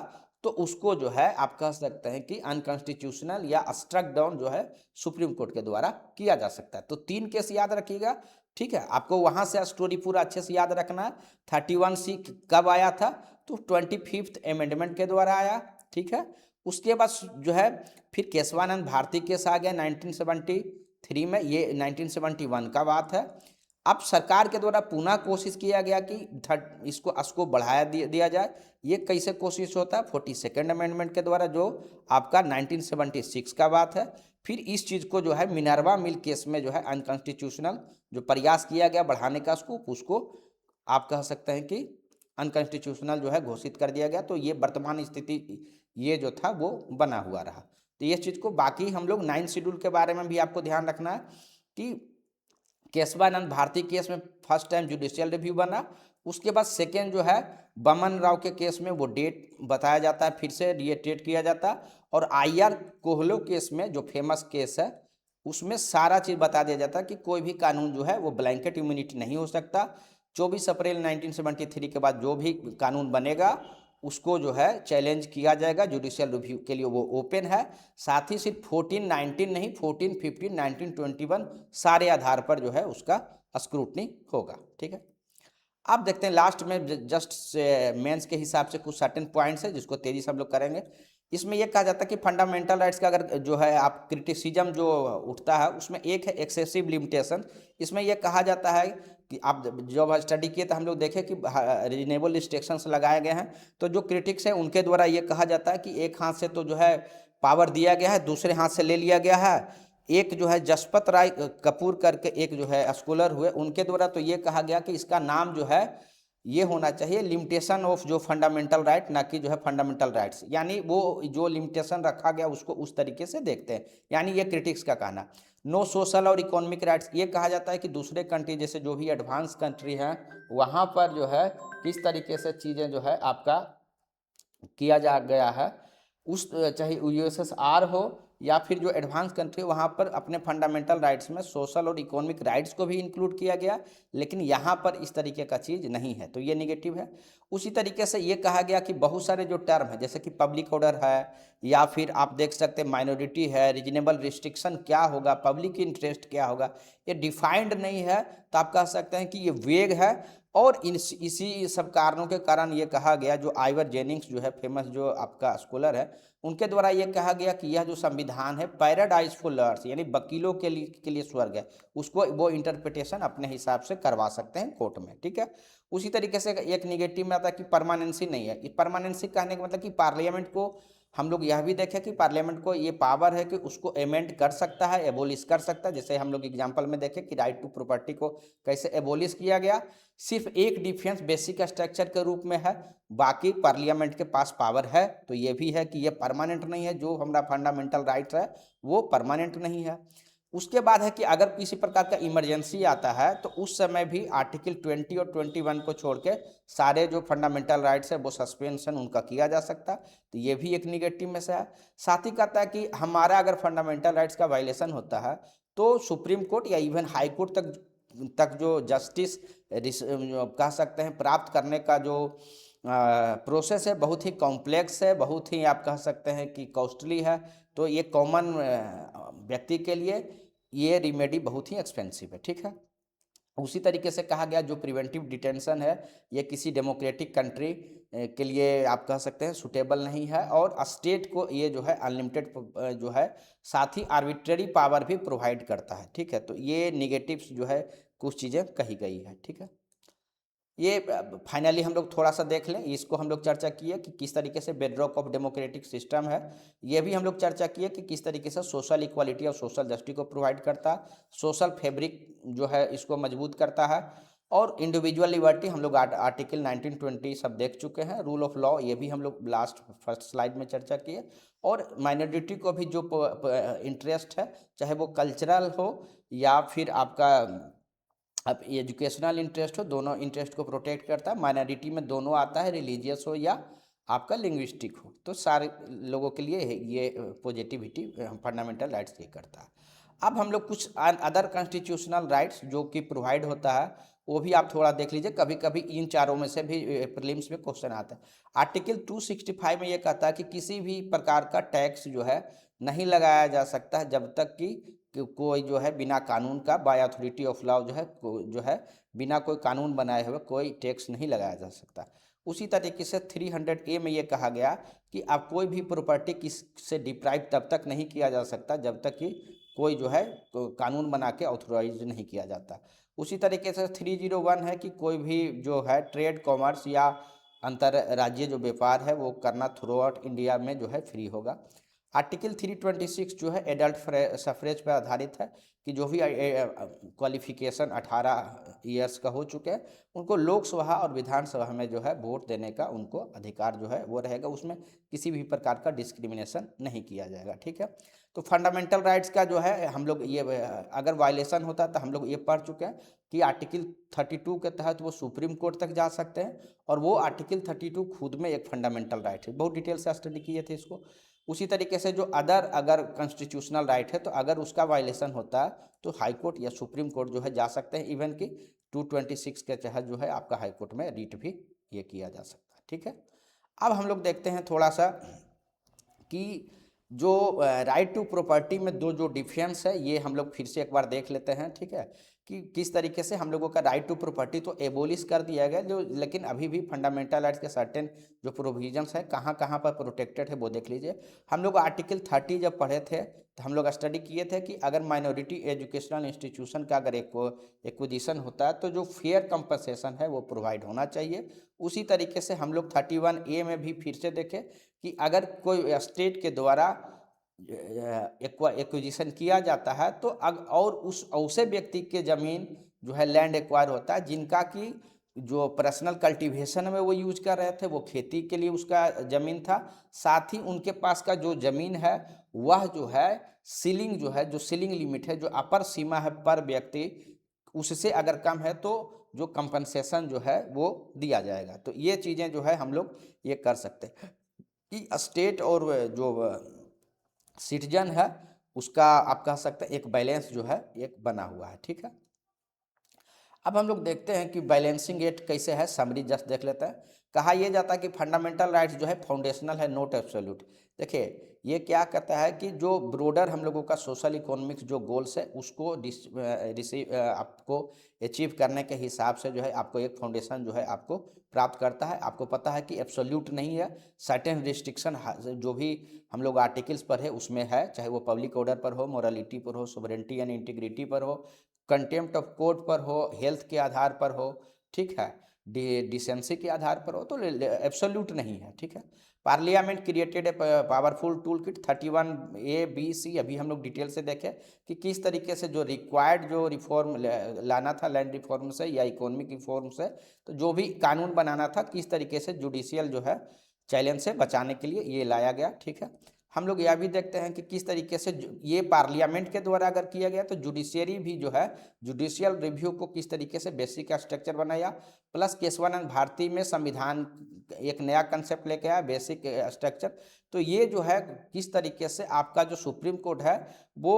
तो उसको जो है आप कह सकते हैं कि अनकॉन्स्टिट्यूशनल या स्ट्रक डाउन जो है सुप्रीम कोर्ट के द्वारा किया जा सकता है। तो 3 केस याद रखिएगा, ठीक है। आपको वहां से स्टोरी पूरा अच्छे से याद रखना है। 31C कब आया था, तो 25th अमेंडमेंट के द्वारा आया, ठीक है। उसके बाद जो है फिर केशवानंद भारती केस आ गया 1973 में, ये 1971 का बात है। अब सरकार के द्वारा पुनः कोशिश किया गया कि इसको स्कोप बढ़ाया दिया जाए। ये कैसे कोशिश होता है, 42nd अमेंडमेंट के द्वारा जो आपका 1976 का बात है। फिर इस चीज़ को जो है मिनर्वा मिल केस में जो है अनकॉन्स्टिट्यूशनल जो प्रयास किया गया बढ़ाने का स्कोप, उसको आप कह सकते हैं कि अनकॉन्स्टिट्यूशनल जो है घोषित कर दिया गया। तो ये वर्तमान स्थिति ये जो था वो बना हुआ रहा। तो ये चीज़ को बाकी हम लोग 9 शेड्यूल के बारे में भी आपको ध्यान रखना है कि केशवानंद भारती केस में फर्स्ट टाइम जुडिशियल रिव्यू बना। उसके बाद सेकेंड जो है बमन राव के केस में वो डेट बताया जाता है, फिर से रिएटेट किया जाता है। और आईआर कोहलो केस में जो फेमस केस है उसमें सारा चीज़ बता दिया जाता है कि कोई भी कानून जो है वो ब्लैंकेट इम्यूनिटी नहीं हो सकता। 24 अप्रैल 1973 के बाद जो भी कानून बनेगा उसको जो है चैलेंज किया जाएगा, जुडिशियल रिव्यू के लिए वो ओपन है। साथ ही सिर्फ 14, 19 नहीं, 14, 15, 19, 21 सारे आधार पर जो है उसका स्क्रूटनी होगा, ठीक है। अब देखते हैं लास्ट में जस्ट मेंस के हिसाब से कुछ सर्टेन पॉइंट्स है जिसको तेजी से हम लोग करेंगे। इसमें यह कहा जाता है कि फंडामेंटल राइट्स का अगर जो है आप क्रिटिसिज्म जो उठता है उसमें एक है एक्सेसिव लिमिटेशन। इसमें यह कहा जाता है कि आप जब स्टडी किए तो हम लोग देखें कि रीजनेबल रिस्ट्रिक्शंस लगाए गए हैं। तो जो क्रिटिक्स हैं उनके द्वारा ये कहा जाता है कि एक हाथ से तो जो है पावर दिया गया है, दूसरे हाथ से ले लिया गया है। एक जो है जसपत राय कपूर करके एक जो है स्कॉलर हुए, उनके द्वारा तो ये कहा गया कि इसका नाम जो है ये होना चाहिए लिमिटेशन ऑफ जो फंडामेंटल राइट, ना कि जो है फंडामेंटल राइट्स। यानी वो जो लिमिटेशन रखा गया उसको उस तरीके से देखते हैं, यानी ये क्रिटिक्स का कहना। नो सोशल और इकोनॉमिक राइट्स, ये कहा जाता है कि दूसरे कंट्री जैसे जो भी एडवांस कंट्री हैं वहाँ पर जो है किस तरीके से चीज़ें जो है आपका किया जा गया है, उस चाहे यूएसएसआर हो या फिर जो एडवांस कंट्री वहाँ पर अपने फंडामेंटल राइट्स में सोशल और इकोनॉमिक राइट्स को भी इंक्लूड किया गया, लेकिन यहाँ पर इस तरीके का चीज़ नहीं है, तो ये निगेटिव है। उसी तरीके से ये कहा गया कि बहुत सारे जो टर्म है जैसे कि पब्लिक ऑर्डर है या फिर आप देख सकते हैं माइनॉरिटी है, रीजनेबल रिस्ट्रिक्शन क्या होगा, पब्लिक इंटरेस्ट क्या होगा, ये डिफाइंड नहीं है। तो आप कह सकते हैं कि ये वेग है। और इसी सब कारणों के कारण ये कहा गया, जो आइवर जेनिंग्स जो है फेमस जो आपका स्कॉलर है, उनके द्वारा ये कहा गया कि यह जो संविधान है पैराडाइज फॉर लॉयर्स यानी वकीलों के लिए स्वर्ग है, उसको वो इंटरप्रिटेशन अपने हिसाब से करवा सकते हैं कोर्ट में, ठीक है। उसी तरीके से एक निगेटिव में आता है कि परमानेंसी नहीं है। परमानेंसी कहने का मतलब कि पार्लियामेंट को हम लोग यह भी देखें कि पार्लियामेंट को ये पावर है कि उसको अमेंड कर सकता है, एबोलिश कर सकता है। जैसे हम लोग एग्जांपल में देखें कि राइट टू प्रॉपर्टी को कैसे एबोलिश किया गया, सिर्फ एक डिफेंस बेसिक स्ट्रक्चर के रूप में है, बाकी पार्लियामेंट के पास पावर है। तो ये भी है कि ये परमानेंट नहीं है, जो हमारा फंडामेंटल राइट है वो परमानेंट नहीं है। उसके बाद है कि अगर किसी प्रकार का इमरजेंसी आता है तो उस समय भी आर्टिकल 20 और 21 को छोड़ के सारे जो फंडामेंटल राइट्स है वो सस्पेंशन उनका किया जा सकता है। तो ये भी एक निगेटिव में से है। साथ ही कहता है कि हमारा अगर फंडामेंटल राइट्स का वायलेशन होता है तो सुप्रीम कोर्ट या इवन हाई कोर्ट तक जो जस्टिस कह सकते हैं प्राप्त करने का जो प्रोसेस है बहुत ही कॉम्प्लेक्स है, बहुत ही आप कह सकते हैं कि कॉस्टली है। तो ये कॉमन व्यक्ति के लिए ये रिमेडी बहुत ही एक्सपेंसिव है, ठीक है। उसी तरीके से कहा गया जो प्रिवेंटिव डिटेंशन है ये किसी डेमोक्रेटिक कंट्री के लिए आप कह सकते हैं सुटेबल नहीं है, और स्टेट को ये जो है अनलिमिटेड जो है साथ ही आर्बिट्ररी पावर भी प्रोवाइड करता है, ठीक है। तो ये निगेटिव्स जो है कुछ चीज़ें कही गई है, ठीक है। ये फाइनली हम लोग थोड़ा सा देख लें, इसको हम लोग चर्चा किए कि किस तरीके से बेडरॉक ऑफ डेमोक्रेटिक सिस्टम है। ये भी हम लोग चर्चा किए कि किस तरीके से सोशल इक्वालिटी और सोशल जस्टिस को प्रोवाइड करता है, सोशल फैब्रिक जो है इसको मजबूत करता है, और इंडिविजुअल लिबर्टी हम लोग आर्टिकल 1920 सब देख चुके हैं। रूल ऑफ लॉ ये भी हम लोग लास्ट फर्स्ट स्लाइड में चर्चा किए, और माइनॉरिटी को भी जो इंटरेस्ट है चाहे वो कल्चरल हो या फिर आपका अब एजुकेशनल इंटरेस्ट हो, दोनों इंटरेस्ट को प्रोटेक्ट करता है। माइनॉरिटी में दोनों आता है, रिलीजियस हो या आपका लिंग्विस्टिक हो, तो सारे लोगों के लिए ये पॉजिटिविटी फंडामेंटल राइट्स ये करता है। अब हम लोग कुछ अदर कॉन्स्टिट्यूशनल राइट्स जो कि प्रोवाइड होता है वो भी आप थोड़ा देख लीजिए, कभी कभी इन चारों में से भी प्रीलिम्स में क्वेश्चन आता है। आर्टिकल 265 में ये कहता है कि किसी भी प्रकार का टैक्स जो है नहीं लगाया जा सकता है जब तक कि कोई जो है बिना कानून का बाय अथॉरिटी ऑफ लॉ जो है बिना कोई कानून बनाए हुए कोई टैक्स नहीं लगाया जा सकता। उसी तरीके से 300A में ये कहा गया कि आप कोई भी प्रॉपर्टी किससे डिप्राइव तब तक नहीं किया जा सकता जब तक कि कोई जो है कानून बना के ऑथोराइज नहीं किया जाता। उसी तरीके से 301 है कि कोई भी जो है ट्रेड कॉमर्स या अंतर्राज्यीय जो व्यापार है वो करना थ्रू आउट इंडिया में जो है फ्री होगा। आर्टिकल 326 जो है एडल्ट सफरेज पर आधारित है कि जो भी क्वालिफिकेशन 18 ईयर्स का हो चुके हैं उनको लोकसभा और विधानसभा में जो है वोट देने का उनको अधिकार जो है वो रहेगा, उसमें किसी भी प्रकार का डिस्क्रिमिनेशन नहीं किया जाएगा, ठीक है। तो फंडामेंटल राइट्स का जो है हम लोग ये अगर वायलेशन होता है तो हम लोग ये पढ़ चुके हैं कि आर्टिकल 32 के तहत वो सुप्रीम कोर्ट तक जा सकते हैं, और वो आर्टिकल 32 खुद में एक फंडामेंटल राइट है, बहुत डिटेल से स्टडी किए थे इसको। उसी तरीके से जो अगर कॉन्स्टिट्यूशनल राइट है तो अगर उसका वायलेशन होता है तो हाई कोर्ट या सुप्रीम कोर्ट जो है जा सकते हैं, इवन कि 226 के तहत जो है आपका हाई कोर्ट में रीट भी ये किया जा सकता है, ठीक है। अब हम लोग देखते हैं थोड़ा सा कि जो राइट टू प्रॉपर्टी में दो जो डिफरेंस है ये हम लोग फिर से एक बार देख लेते हैं, ठीक है, कि किस तरीके से हम लोगों का राइट टू प्रॉपर्टी तो एबोलिश कर दिया गया जो, लेकिन अभी भी फंडामेंटल राइट्स के सर्टेन जो प्रोविजंस हैं कहाँ कहाँ पर प्रोटेक्टेड है वो देख लीजिए। हम लोग आर्टिकल 30 जब पढ़े थे तो हम लोग स्टडी किए थे कि अगर माइनॉरिटी एजुकेशनल इंस्टीट्यूशन का अगर एक्विजिशन होता है तो जो फेयर कंपनसेशन है वो प्रोवाइड होना चाहिए। उसी तरीके से हम लोग 31A में भी फिर से देखें कि अगर कोई स्टेट के द्वारा एक्विजिशन किया जाता है तो और उस ऐसे व्यक्ति के ज़मीन जो है लैंड एक्वायर होता है जिनका कि जो पर्सनल कल्टीवेशन में वो यूज कर रहे थे वो खेती के लिए उसका ज़मीन था, साथ ही उनके पास का जो ज़मीन है वह जो है सीलिंग जो है जो सीलिंग लिमिट है जो अपर सीमा है पर व्यक्ति उससे अगर कम है तो जो कंपनसेशन जो है वो दिया जाएगा। तो ये चीज़ें जो है हम लोग ये कर सकते हैं कि स्टेट और जो सिटीजन है उसका आप कह सकते हैं एक बैलेंस जो है एक बना हुआ है, ठीक है। अब हम लोग देखते हैं कि बैलेंसिंग एक्ट कैसे है, समरी जस्ट देख लेते हैं। कहा यह जाता है कि फंडामेंटल राइट्स जो है फाउंडेशनल है, नॉट एब्सोल्यूट। देखिए ये क्या कहता है कि जो ब्रोडर हम लोगों का सोशल इकोनॉमिक्स जो गोल्स है उसको आपको अचीव करने के हिसाब से जो है आपको एक फाउंडेशन जो है आपको प्राप्त करता है। आपको पता है कि एब्सोल्यूट नहीं है, सर्टेन रिस्ट्रिक्शन जो भी हम लोग आर्टिकल्स पर है उसमें है, चाहे वो पब्लिक ऑर्डर पर हो, मोरालिटी पर हो, सोवरेंटी एंड इंटीग्रिटी पर हो, कंटेम्प्ट ऑफ कोर्ट पर हो, हेल्थ के आधार पर हो, ठीक है, डिसेंसी के आधार पर हो, तो एब्सोल्यूट नहीं है, ठीक है। Parliament created a powerful tool kit 31A, B, C अभी हम लोग डिटेल से देखें कि किस तरीके से जो रिक्वायर्ड जो रिफॉर्म लाना था लैंड रिफॉर्म से या इकोनॉमिक रिफॉर्म से, तो जो भी कानून बनाना था किस तरीके से जुडिशियल जो है चैलेंज से बचाने के लिए ये लाया गया, ठीक है। हम लोग यह भी देखते हैं कि किस तरीके से ये पार्लियामेंट के द्वारा अगर किया गया तो जुडिशियरी भी जो है जुडिशियल रिव्यू को किस तरीके से बेसिक स्ट्रक्चर बनाया, प्लस केशवानंद भारती में संविधान एक नया कंसेप्ट लेके आया बेसिक स्ट्रक्चर। तो ये जो है किस तरीके से आपका जो सुप्रीम कोर्ट है वो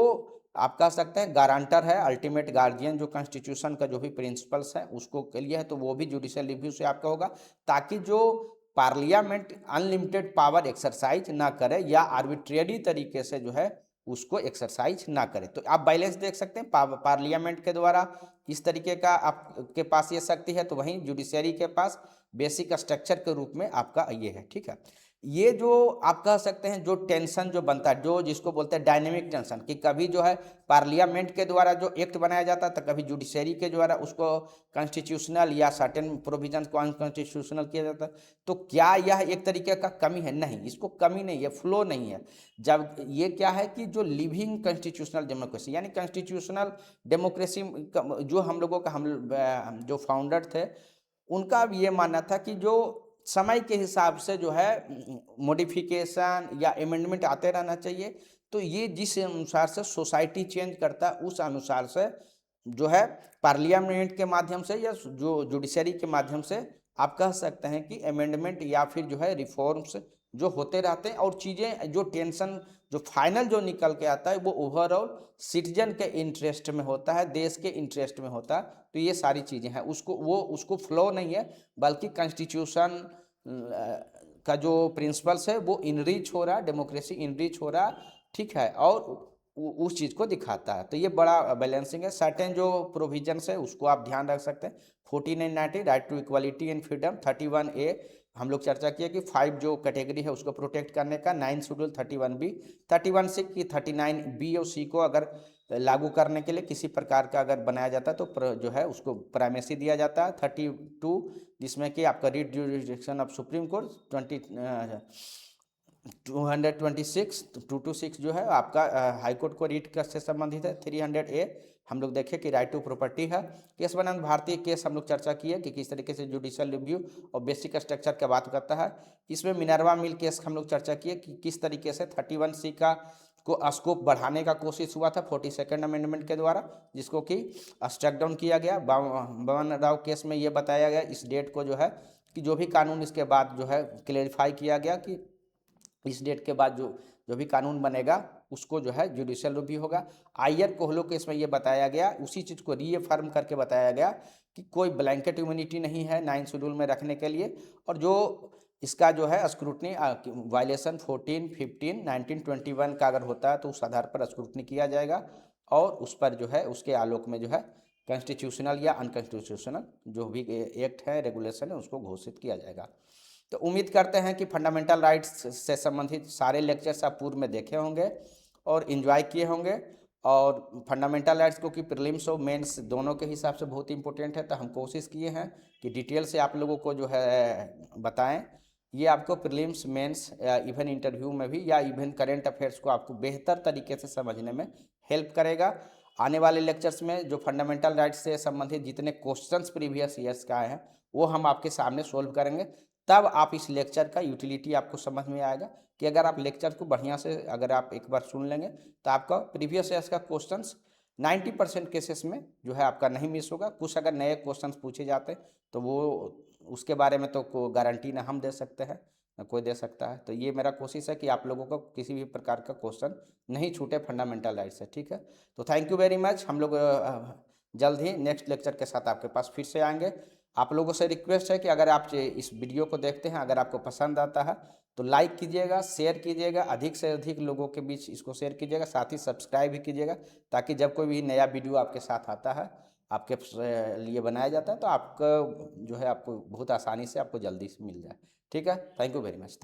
आप कह सकते हैं गारंटर है, अल्टीमेट गार्जियन जो कॉन्स्टिट्यूशन का जो भी प्रिंसिपल्स है उसको के लिए है, तो वो भी जुडिशियल रिव्यू से आपका होगा, ताकि जो पार्लियामेंट अनलिमिटेड पावर एक्सरसाइज ना करे या आर्बिट्रेरी तरीके से जो है उसको एक्सरसाइज ना करे। तो आप बैलेंस देख सकते हैं, पार्लियामेंट के द्वारा किस तरीके का आपके पास ये शक्ति है, तो वहीं जुडिशरी के पास बेसिक स्ट्रक्चर के रूप में आपका ये है। ठीक है, ये जो आप कह सकते हैं जो टेंशन जो बनता है, जो जिसको बोलते हैं डायनेमिक टेंशन, कि कभी जो है पार्लियामेंट के द्वारा जो एक्ट बनाया जाता है तो कभी जुडिशरी के द्वारा उसको कॉन्स्टिट्यूशनल या सर्टेन प्रोविजन को अनकॉन्स्टिट्यूशनल किया जाता है। तो क्या यह एक तरीके का कमी है? नहीं, इसको कमी नहीं है, फ्लो नहीं है। जब ये क्या है कि जो लिविंग कॉन्स्टिट्यूशनल डेमोक्रेसी यानी कॉन्स्टिट्यूशनल डेमोक्रेसी जो हम लोगों का हम जो फाउंडर थे उनका अब ये मानना था कि जो समय के हिसाब से जो है मॉडिफिकेशन या अमेंडमेंट आते रहना चाहिए। तो ये जिस अनुसार से सोसाइटी चेंज करता है उस अनुसार से जो है पार्लियामेंट के माध्यम से या जो जुडिशरी के माध्यम से आप कह सकते हैं कि अमेंडमेंट या फिर जो है रिफॉर्म्स जो होते रहते हैं, और चीज़ें जो टेंशन जो फाइनल जो निकल के आता है वो ओवरऑल सिटीजन के इंटरेस्ट में होता है, देश के इंटरेस्ट में होता है। तो ये सारी चीज़ें हैं, उसको फ्लो नहीं है, बल्कि कॉन्स्टिट्यूशन का जो प्रिंसिपल्स है वो इनरिच हो रहा है, डेमोक्रेसी इनरिच हो रहा है। ठीक है, और उस चीज़ को दिखाता है। तो ये बड़ा बैलेंसिंग है। सर्टेन जो प्रोविजंस है उसको आप ध्यान रख सकते हैं। 14 and 19 right to equality and freedom, 31A हम लोग चर्चा किया कि 5 जो कैटेगरी है उसको प्रोटेक्ट करने का, 9 शेड्यूल 31B, 31C की 39B और C को अगर लागू करने के लिए किसी प्रकार का अगर बनाया जाता है तो जो है उसको प्राइमेसी दिया जाता है। 32 जिसमें कि आपका read jurisdiction of supreme court 226 226 जो है आपका हाई कोर्ट को रीड कर से संबंधित है। 300A हम लोग देखें कि राइट टू प्रॉपर्टी है। केशवानंद भारती केस हम लोग चर्चा किए कि किस तरीके से जुडिशियल रिव्यू और बेसिक स्ट्रक्चर की बात करता है। इसमें मिनर्वा मिल केस हम लोग चर्चा किए कि किस तरीके से 31C का को स्कोप बढ़ाने का कोशिश हुआ था 42nd अमेंडमेंट के द्वारा, जिसको कि स्ट्रक डाउन किया गया। बमन राव केस में ये बताया गया इस डेट को जो है कि जो भी कानून इसके बाद जो है क्लेरिफाई किया गया कि इस डेट के बाद जो भी कानून बनेगा उसको जो है जुडिशियल रिव्यू होगा। आयर कोहलो केस में ये बताया गया, उसी चीज़ को रीअफर्म करके बताया गया कि कोई ब्लैंकेट इम्यूनिटी नहीं है 9 शेड्यूल में रखने के लिए, और जो इसका जो है स्क्रूटनी वायलेशन 14, 15, 19, 21 का अगर होता है तो उस आधार पर स्क्रूटनी किया जाएगा, और उस पर जो है उसके आलोक में जो है कॉन्स्टिट्यूशनल या अनकॉन्स्टिट्यूशनल जो भी एक्ट है रेगुलेशन है उसको घोषित किया जाएगा। तो उम्मीद करते हैं कि फंडामेंटल राइट्स से संबंधित सारे लेक्चर्स आप पूर्व में देखे होंगे और इन्जॉय किए होंगे। और फंडामेंटल राइट्स को कि प्रीलिम्स और मेंस दोनों के हिसाब से बहुत इंपॉर्टेंट है, तो हम कोशिश किए हैं कि डिटेल से आप लोगों को जो है बताएं। ये आपको प्रीलिम्स मेंस या इवन इंटरव्यू में भी या इवन करेंट अफेयर्स को आपको बेहतर तरीके से समझने में हेल्प करेगा। आने वाले लेक्चर्स में जो फंडामेंटल राइट्स से संबंधित जितने क्वेश्चंस प्रीवियस ईयर्स का आए हैं वो हम आपके सामने सोल्व करेंगे, तब आप इस लेक्चर का यूटिलिटी आपको समझ में आएगा कि अगर आप लेक्चर को बढ़िया से अगर आप एक बार सुन लेंगे तो आपका प्रीवियस ईयर्स का क्वेश्चंस 90% केसेस में जो है आपका नहीं मिस होगा। कुछ अगर नए क्वेश्चंस पूछे जाते हैं तो वो उसके बारे में तो कोई गारंटी ना हम दे सकते हैं ना कोई दे सकता है। तो ये मेरा कोशिश है कि आप लोगों को किसी भी प्रकार का क्वेश्चन नहीं छूटे फंडामेंटल राइट से। ठीक है, तो थैंक यू वेरी मच। हम लोग जल्द ही नेक्स्ट लेक्चर के साथ आपके पास फिर से आएंगे। आप लोगों से रिक्वेस्ट है कि अगर आप इस वीडियो को देखते हैं, अगर आपको पसंद आता है तो लाइक कीजिएगा, शेयर कीजिएगा, अधिक से अधिक लोगों के बीच इसको शेयर कीजिएगा, साथ ही सब्सक्राइब भी कीजिएगा, ताकि जब कोई भी नया वीडियो आपके साथ आता है आपके लिए बनाया जाता है तो आपका जो है आपको बहुत आसानी से आपको जल्दी से मिल जाए। ठीक है, थैंक यू वेरी मच।